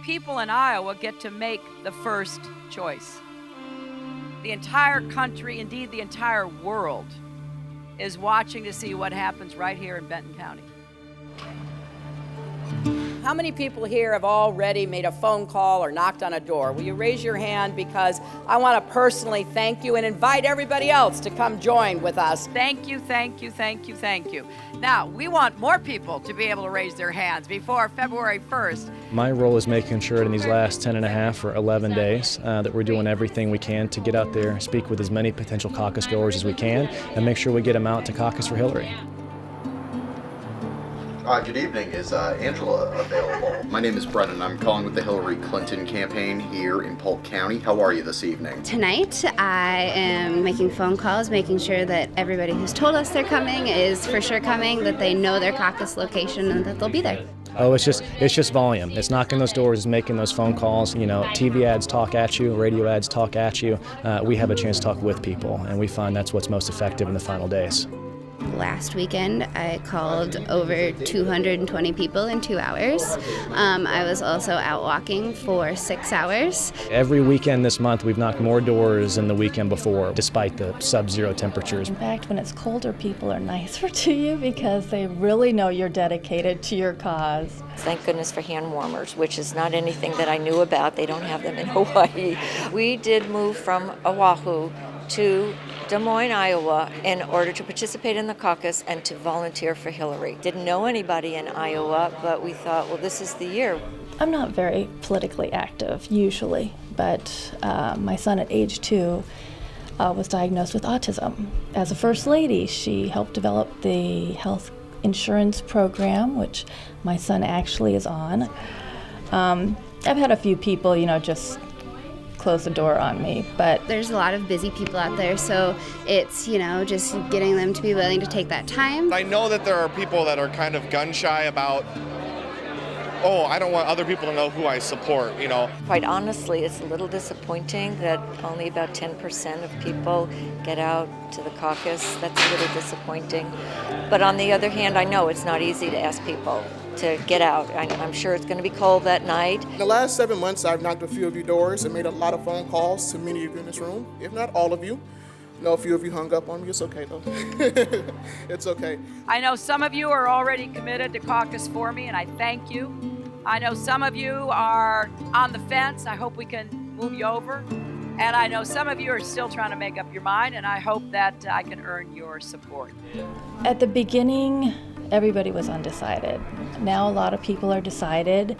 people in Iowa get to make the first choice. The entire country, indeed the entire world, is watching to see what happens right here in Benton County. How many people here have already made a phone call or knocked on a door? Will you raise your hand, because I want to personally thank you and invite everybody else to come join with us. Thank you, thank you, thank you, thank you. Now, we want more people to be able to raise their hands before February 1st. My role is making sure in these last 10 and a half or 11 days that we're doing everything we can to get out there, speak with as many potential caucus goers as we can, and make sure we get them out to caucus for Hillary. Good evening. Is Angela available? My name is Brennan. I'm calling with the Hillary Clinton campaign here in Polk County. How are you this evening? Tonight, I am making phone calls, making sure that everybody who's told us they're coming is for sure coming, that they know their caucus location and that they'll be there. Oh, it's just volume. It's knocking those doors, it's making those phone calls. You know, TV ads talk at you, radio ads talk at you. We have a chance to talk with people, and we find that's what's most effective in the final days. Last weekend, I called over 220 people in 2 hours. I was also out walking for 6 hours. Every weekend this month, we've knocked more doors than the weekend before, despite the sub-zero temperatures. In fact, when it's colder, people are nicer to you because they really know you're dedicated to your cause. Thank goodness for hand warmers, which is not anything that I knew about. They don't have them in Hawaii. We did move from Oahu to Des Moines, Iowa, in order to participate in the caucus and to volunteer for Hillary. Didn't know anybody in Iowa, but we thought, well, this is the year. I'm not very politically active, usually, but my son at age 2 was diagnosed with autism. As a First Lady, she helped develop the health insurance program, which my son actually is on. I've had a few people, just close the door on me, but there's a lot of busy people out there, so it's, just getting them to be willing to take that time. I know that there are people that are kind of gun shy about, I don't want other people to know who I support, Quite honestly, it's a little disappointing that only about 10% of people get out to the caucus. That's a little disappointing. But on the other hand, I know it's not easy to ask people to get out. I'm sure it's going to be cold that night. In the last 7 months, I've knocked a few of your doors and made a lot of phone calls to many of you in this room, if not all of you. I know a few of you hung up on me. It's okay, though. It's okay. I know some of you are already committed to caucus for me, and I thank you. I know some of you are on the fence. I hope we can move you over. And I know some of you are still trying to make up your mind, and I hope that I can earn your support. at the beginning, everybody was undecided. Now a lot of people are decided,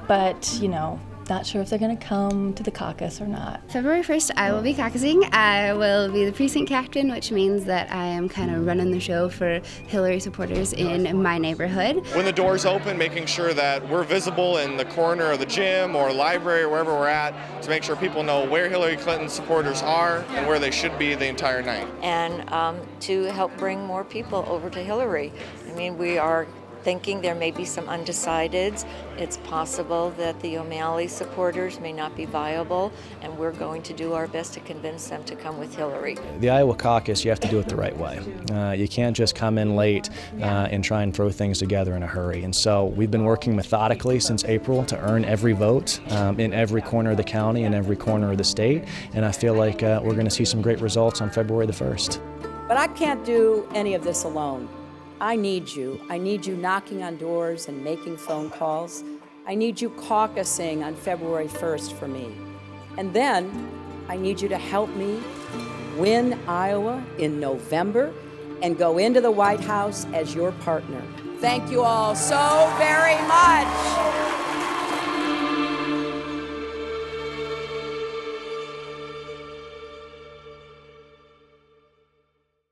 but, not sure if they're going to come to the caucus or not. February 1st, I will be caucusing. I will be the precinct captain, which means that I am kind of running the show for Hillary supporters in my neighborhood. When the doors open, making sure that we're visible in the corner of the gym or library or wherever we're at to make sure people know where Hillary Clinton supporters are and where they should be the entire night. And to help bring more people over to Hillary. I mean, we are thinking there may be some undecideds. It's possible that the O'Malley supporters may not be viable, and we're going to do our best to convince them to come with Hillary. The Iowa caucus, you have to do it the right way. You can't just come in late and try and throw things together in a hurry. And so we've been working methodically since April to earn every vote in every corner of the county and every corner of the state. And I feel like we're going to see some great results on February the 1st. But I can't do any of this alone. I need you. I need you knocking on doors and making phone calls. I need you caucusing on February 1st for me. And then I need you to help me win Iowa in November and go into the White House as your partner. Thank you all so very much.